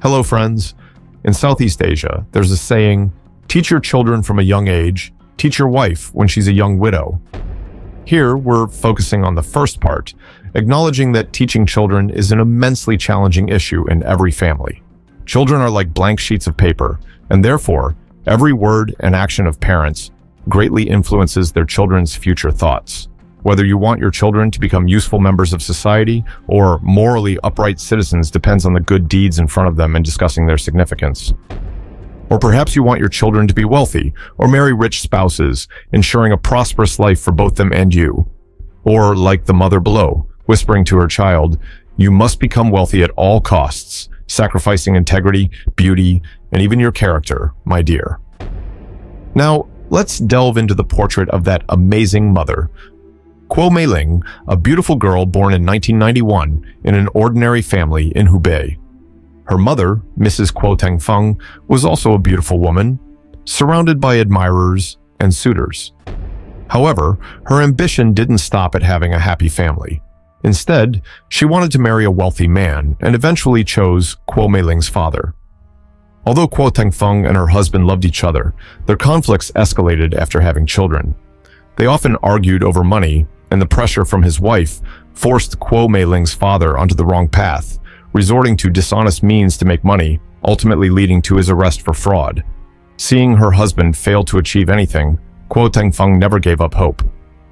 Hello, friends. In Southeast Asia, there's a saying, teach your children from a young age, teach your wife when she's a young widow. Here, we're focusing on the first part, acknowledging that teaching children is an immensely challenging issue in every family. Children are like blank sheets of paper, and therefore, every word and action of parents greatly influences their children's future thoughts. Whether you want your children to become useful members of society or morally upright citizens depends on the good deeds in front of them and discussing their significance. Or perhaps you want your children to be wealthy or marry rich spouses, ensuring a prosperous life for both them and you. Or, like the mother below, whispering to her child, you must become wealthy at all costs, sacrificing integrity, beauty, and even your character, my dear. Now, let's delve into the portrait of that amazing mother. Kuo Mei-ling, a beautiful girl born in 1991 in an ordinary family in Hubei. Her mother, Mrs. Kuo Tengfeng, was also a beautiful woman, surrounded by admirers and suitors. However, her ambition didn't stop at having a happy family. Instead, she wanted to marry a wealthy man and eventually chose Kuo Mei-ling's father. Although Kuo Tengfeng and her husband loved each other, their conflicts escalated after having children. They often argued over money, and the pressure from his wife forced Kuo Mei-ling's father onto the wrong path, resorting to dishonest means to make money, ultimately leading to his arrest for fraud. Seeing her husband fail to achieve anything, Kuo Tengfeng never gave up hope.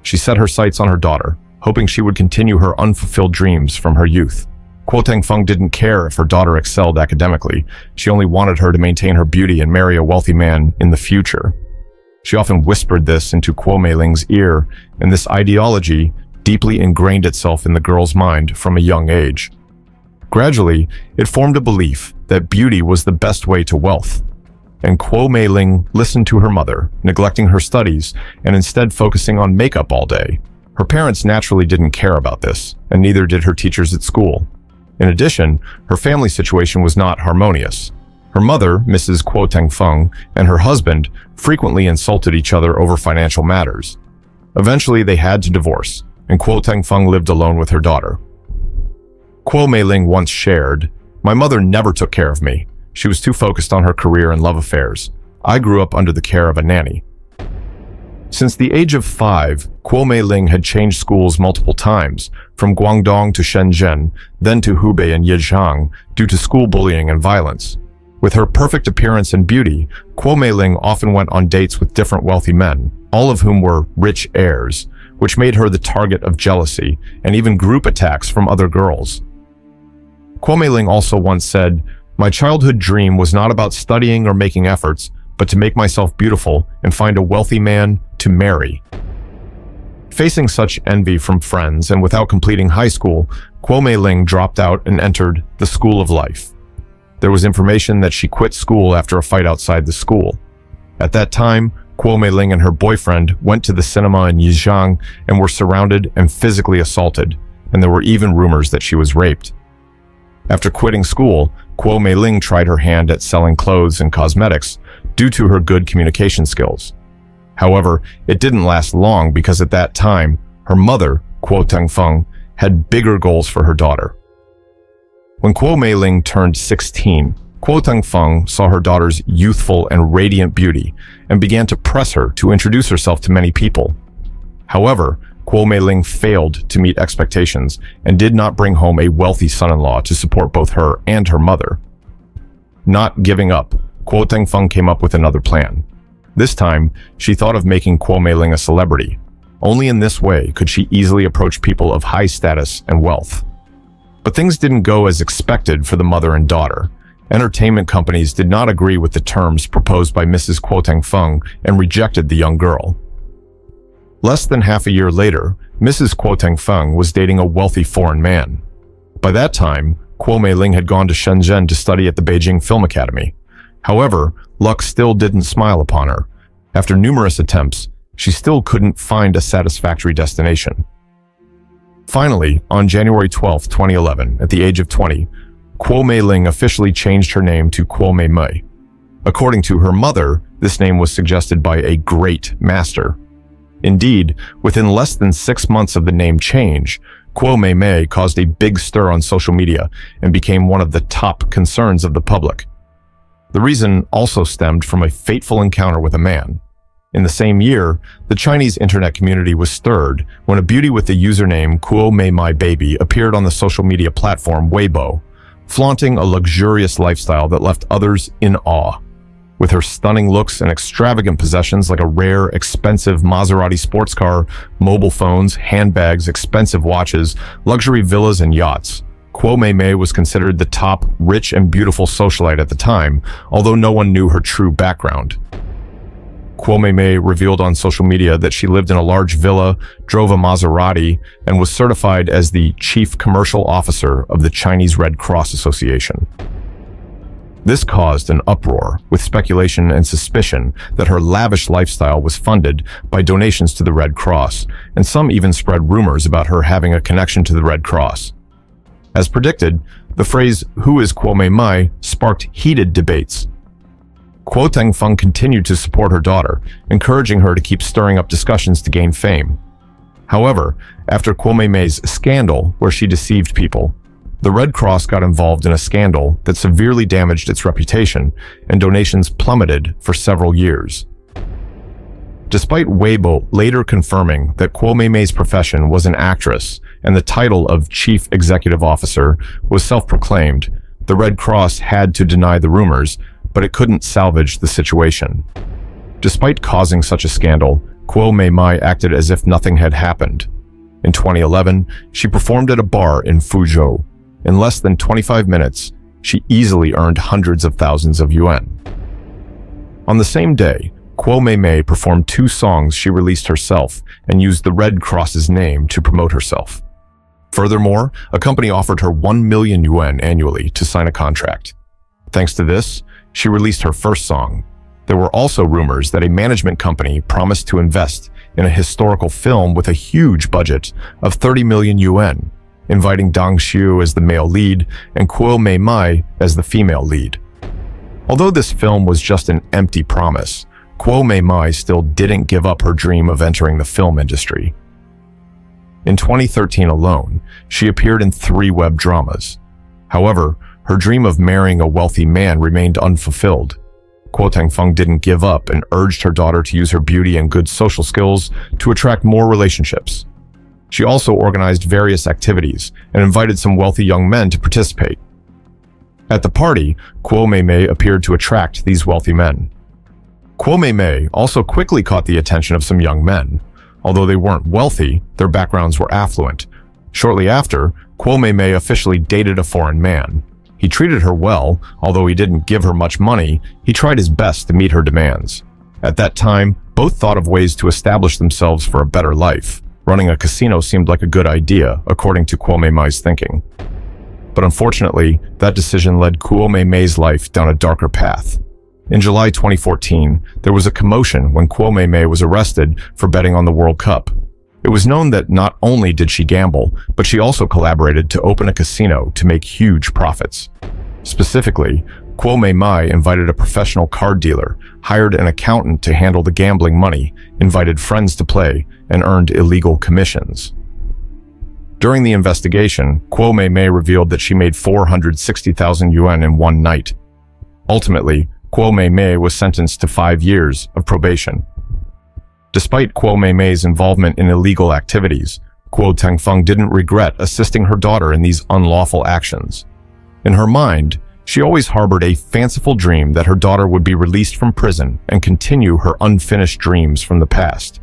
She set her sights on her daughter, hoping she would continue her unfulfilled dreams from her youth. Kuo Tengfeng didn't care if her daughter excelled academically. She only wanted her to maintain her beauty and marry a wealthy man in the future. She often whispered this into Kuo Mei-ling's ear, and this ideology deeply ingrained itself in the girl's mind from a young age. Gradually, it formed a belief that beauty was the best way to wealth. And Kuo Mei-ling listened to her mother, neglecting her studies and instead focusing on makeup all day. Her parents naturally didn't care about this, and neither did her teachers at school. In addition, her family situation was not harmonious. Her mother, Mrs. Kuo Tengfeng, and her husband frequently insulted each other over financial matters. Eventually, they had to divorce, and Kuo Tengfeng lived alone with her daughter. Kuo Mei-ling once shared, "My mother never took care of me. She was too focused on her career and love affairs. I grew up under the care of a nanny." Since the age of 5, Kuo Mei-ling had changed schools multiple times, from Guangdong to Shenzhen, then to Hubei and Yijiang, due to school bullying and violence. With her perfect appearance and beauty, Kuo Mei-ling often went on dates with different wealthy men, all of whom were rich heirs, which made her the target of jealousy and even group attacks from other girls. Kuo Mei-ling also once said, "My childhood dream was not about studying or making efforts, but to make myself beautiful and find a wealthy man to marry." Facing such envy from friends and without completing high school, Kuo Mei-ling dropped out and entered the School of Life. There was information that she quit school after a fight outside the school. At that time, Kuo Mei-ling and her boyfriend went to the cinema in Yijiang and were surrounded and physically assaulted, and there were even rumors that she was raped. After quitting school, Kuo Mei-ling tried her hand at selling clothes and cosmetics due to her good communication skills. However, it didn't last long because at that time, her mother, Kuo Tengfeng, had bigger goals for her daughter. When Kuo Mei-ling turned 16, Kuo Tengfeng saw her daughter's youthful and radiant beauty and began to press her to introduce herself to many people. However, Kuo Mei-ling failed to meet expectations and did not bring home a wealthy son-in-law to support both her and her mother. Not giving up, Kuo Tengfeng came up with another plan. This time, she thought of making Kuo Mei-ling a celebrity. Only in this way could she easily approach people of high status and wealth. But things didn't go as expected for the mother and daughter. Entertainment companies did not agree with the terms proposed by Mrs. Kuo Tengfeng and rejected the young girl. Less than half a year later, Mrs. Kuo Tengfeng was dating a wealthy foreign man. By that time, Kuo Mei-ling had gone to Shenzhen to study at the Beijing Film Academy. However, luck still didn't smile upon her. After numerous attempts, she still couldn't find a satisfactory destination. Finally, on January 12, 2011, at the age of 20, Kuo Mei-ling officially changed her name to Kuo Mei-mei. According to her mother, this name was suggested by a great master. Indeed, within less than 6 months of the name change, Kuo Mei Mei caused a big stir on social media and became one of the top concerns of the public. The reason also stemmed from a fateful encounter with a man. In the same year, the Chinese internet community was stirred when a beauty with the username Kuo Mei Mai Baby appeared on the social media platform Weibo, flaunting a luxurious lifestyle that left others in awe. With her stunning looks and extravagant possessions like a rare, expensive Maserati sports car, mobile phones, handbags, expensive watches, luxury villas, and yachts, Kuo Mei Mei was considered the top rich and beautiful socialite at the time, although no one knew her true background. Kuo Mei Mei revealed on social media that she lived in a large villa, drove a Maserati, and was certified as the Chief Commercial Officer of the Chinese Red Cross Association. This caused an uproar, with speculation and suspicion that her lavish lifestyle was funded by donations to the Red Cross, and some even spread rumors about her having a connection to the Red Cross. As predicted, the phrase, "Who is Kuo Mei Mei?" sparked heated debates. Kuo Tengfeng continued to support her daughter, encouraging her to keep stirring up discussions to gain fame. However, after Kuo Mei Mei's scandal, where she deceived people, the Red Cross got involved in a scandal that severely damaged its reputation, and donations plummeted for several years. Despite Weibo later confirming that Kuo Mei Mei's profession was an actress and the title of Chief Executive Officer was self-proclaimed, the Red Cross had to deny the rumors, but it couldn't salvage the situation. Despite causing such a scandal, Kuo Mei Mei acted as if nothing had happened. In 2011, she performed at a bar in Fuzhou. In less than 25 minutes, she easily earned hundreds of thousands of yuan. On the same day, Kuo Mei Mei performed 2 songs she released herself and used the Red Cross's name to promote herself. Furthermore, a company offered her 1 million yuan annually to sign a contract. Thanks to this, she released her first song. There were also rumors that a management company promised to invest in a historical film with a huge budget of 30 million yuan, inviting Dang Xiu as the male lead and Kuo Mei Mei as the female lead. Although this film was just an empty promise, Kuo Mei Mei still didn't give up her dream of entering the film industry. In 2013 alone, she appeared in 3 web dramas. However, her dream of marrying a wealthy man remained unfulfilled. Kuo Tengfeng didn't give up and urged her daughter to use her beauty and good social skills to attract more relationships. She also organized various activities and invited some wealthy young men to participate. At the party, Kuo Mei Mei appeared to attract these wealthy men. Kuo Mei Mei also quickly caught the attention of some young men. Although they weren't wealthy, their backgrounds were affluent. Shortly after, Kuo Mei Mei officially dated a foreign man. He treated her well, although he didn't give her much money, he tried his best to meet her demands. At that time, both thought of ways to establish themselves for a better life. Running a casino seemed like a good idea, according to Kuo Mei Mei's thinking. But unfortunately, that decision led Kuo Mei Mei's life down a darker path. In July 2014, there was a commotion when Kuo Mei Mei was arrested for betting on the World Cup. It was known that not only did she gamble, but she also collaborated to open a casino to make huge profits. Specifically, Kuo Mei Mei invited a professional card dealer, hired an accountant to handle the gambling money, invited friends to play, and earned illegal commissions. During the investigation, Kuo Mei Mei revealed that she made 460,000 yuan in one night. Ultimately, Kuo Mei Mei was sentenced to 5 years of probation. Despite Kuo Mei Mei's involvement in illegal activities, Kuo Tengfeng didn't regret assisting her daughter in these unlawful actions. In her mind, she always harbored a fanciful dream that her daughter would be released from prison and continue her unfinished dreams from the past.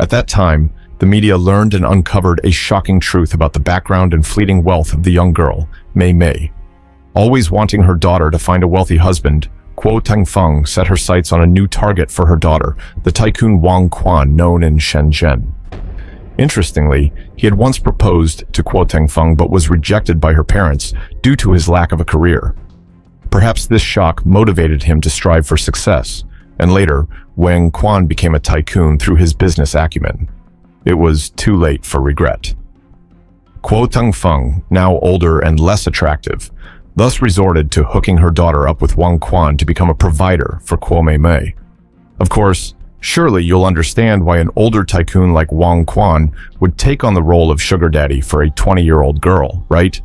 At that time, the media learned and uncovered a shocking truth about the background and fleeting wealth of the young girl, Mei Mei. Always wanting her daughter to find a wealthy husband, Kuo Tengfeng set her sights on a new target for her daughter, the tycoon Wang Quan known in Shenzhen. Interestingly, he had once proposed to Kuo Tengfeng but was rejected by her parents due to his lack of a career. Perhaps this shock motivated him to strive for success, and later, Wang Quan became a tycoon through his business acumen. It was too late for regret. Kuo Tengfeng, now older and less attractive, thus resorted to hooking her daughter up with Wang Quan to become a provider for Kuo Mei Mei. Of course, Surely you'll understand why an older tycoon like Wang Quan would take on the role of sugar daddy for a 20-year-old girl, right?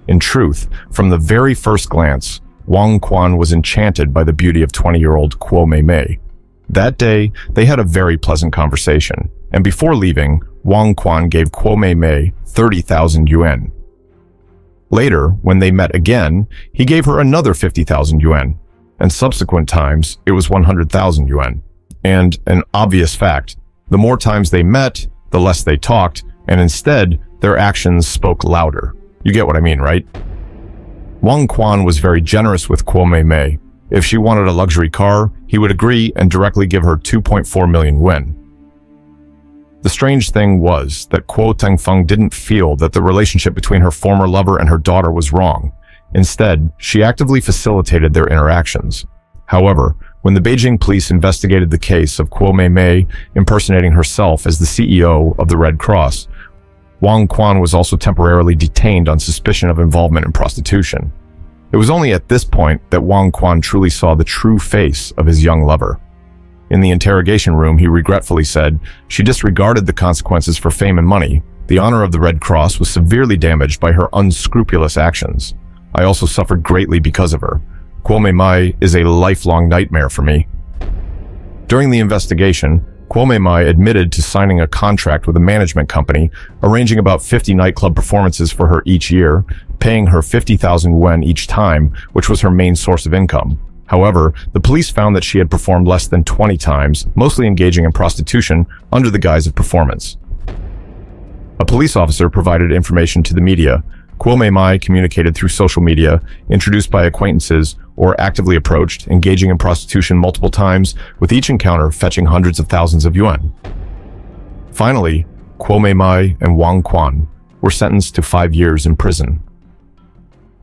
In truth, from the very first glance, Wang Quan was enchanted by the beauty of 20-year-old Kuo Mei Mei. That day, they had a very pleasant conversation, and before leaving, Wang Quan gave Kuo Mei Mei 30,000 yuan. Later, when they met again, he gave her another 50,000 yuan, and subsequent times, it was 100,000 yuan. And an obvious fact, the more times they met, the less they talked, and instead, their actions spoke louder. You get what I mean, right? Wang Quan was very generous with Kuo Mei Mei. If she wanted a luxury car, he would agree and directly give her 2.4 million yuan. The strange thing was that Kuo Tengfeng didn't feel that the relationship between her former lover and her daughter was wrong. Instead, she actively facilitated their interactions. However, when the Beijing police investigated the case of Kuo Mei Mei impersonating herself as the CEO of the Red Cross, Wang Quan was also temporarily detained on suspicion of involvement in prostitution. It was only at this point that Wang Quan truly saw the true face of his young lover. In the interrogation room, he regretfully said, "She disregarded the consequences for fame and money. The honor of the Red Cross was severely damaged by her unscrupulous actions. I also suffered greatly because of her. Kuo Mei Mei is a lifelong nightmare for me." During the investigation, Kuo Mei Mei admitted to signing a contract with a management company, arranging about 50 nightclub performances for her each year, paying her 50,000 yuan each time, which was her main source of income. However, the police found that she had performed less than 20 times, mostly engaging in prostitution under the guise of performance. A police officer provided information to the media. Kuo Mei Mei communicated through social media, introduced by acquaintances, or actively approached, engaging in prostitution multiple times, with each encounter fetching hundreds of thousands of yuan. Finally, Kuo Mei Mei and Wang Quan were sentenced to 5 years in prison.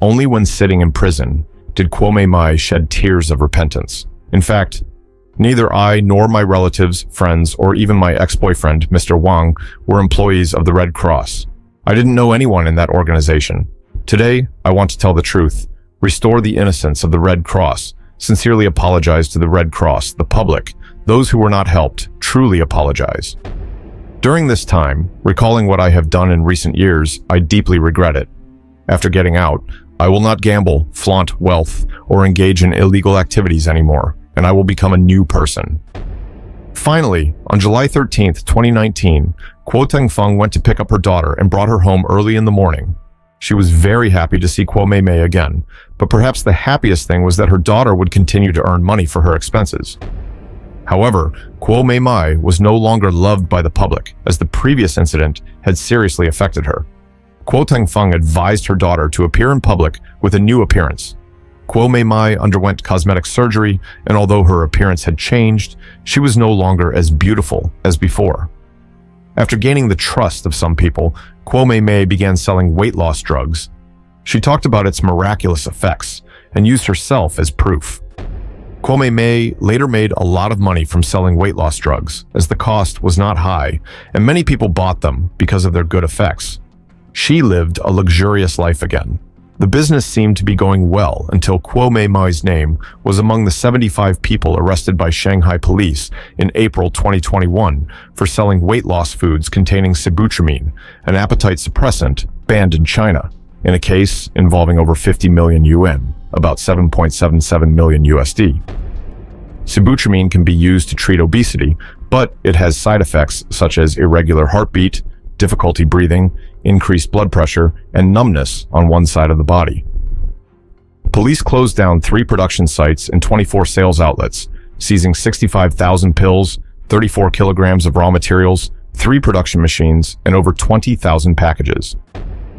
Only when sitting in prison did Kuo Mei Mei shed tears of repentance. In fact, neither I nor my relatives, friends, or even my ex-boyfriend, Mr. Wang, were employees of the Red Cross. I didn't know anyone in that organization. Today, I want to tell the truth, restore the innocence of the Red Cross, sincerely apologize to the Red Cross, the public, those who were not helped, truly apologize. During this time, recalling what I have done in recent years, I deeply regret it. After getting out, I will not gamble, flaunt wealth, or engage in illegal activities anymore, and I will become a new person. Finally, on July 13th, 2019, Kuo Tengfeng went to pick up her daughter and brought her home early in the morning. She was very happy to see Kuo Mei Mei again, but perhaps the happiest thing was that her daughter would continue to earn money for her expenses. However, Kuo Mei Mei was no longer loved by the public, as the previous incident had seriously affected her. Kuo Tengfeng advised her daughter to appear in public with a new appearance. Kuo Mei Mei underwent cosmetic surgery, and although her appearance had changed, she was no longer as beautiful as before. After gaining the trust of some people, Kuo Mei Mei began selling weight loss drugs. She talked about its miraculous effects and used herself as proof. Kuo Mei Mei later made a lot of money from selling weight loss drugs, as the cost was not high, and many people bought them because of their good effects. She lived a luxurious life again. The business seemed to be going well until Kuo Mei Mei's name was among the 75 people arrested by Shanghai police in April 2021 for selling weight loss foods containing sibutramine, an appetite suppressant banned in China, in a case involving over 50 million yuan, about 7.77 million USD. Sibutramine can be used to treat obesity, but it has side effects such as irregular heartbeat, difficulty breathing, increased blood pressure, and numbness on one side of the body. Police closed down 3 production sites and 24 sales outlets, seizing 65,000 pills, 34 kilograms of raw materials, 3 production machines, and over 20,000 packages.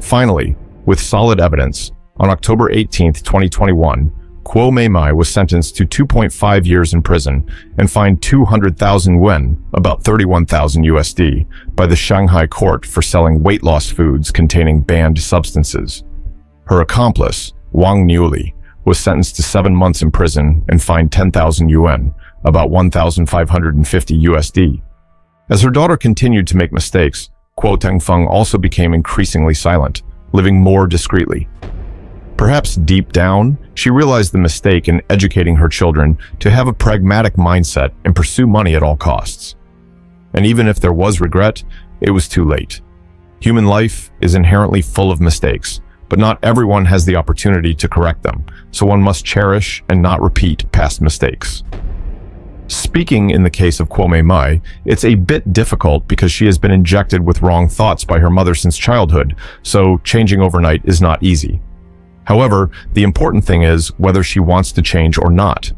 Finally, with solid evidence, on October 18, 2021, Kuo Mei Mei was sentenced to 2.5 years in prison and fined 200,000 yuan, about 31,000 USD, by the Shanghai court for selling weight loss foods containing banned substances. Her accomplice, Wang Niuli, was sentenced to 7 months in prison and fined 10,000 yuan, about 1,550 USD. As her daughter continued to make mistakes, Kuo Tengfeng also became increasingly silent, living more discreetly. Perhaps deep down, she realized the mistake in educating her children to have a pragmatic mindset and pursue money at all costs. And even if there was regret, it was too late. Human life is inherently full of mistakes, but not everyone has the opportunity to correct them, so one must cherish and not repeat past mistakes. Speaking in the case of Kwame Mai, it's a bit difficult because she has been injected with wrong thoughts by her mother since childhood, so changing overnight is not easy. However, the important thing is whether she wants to change or not.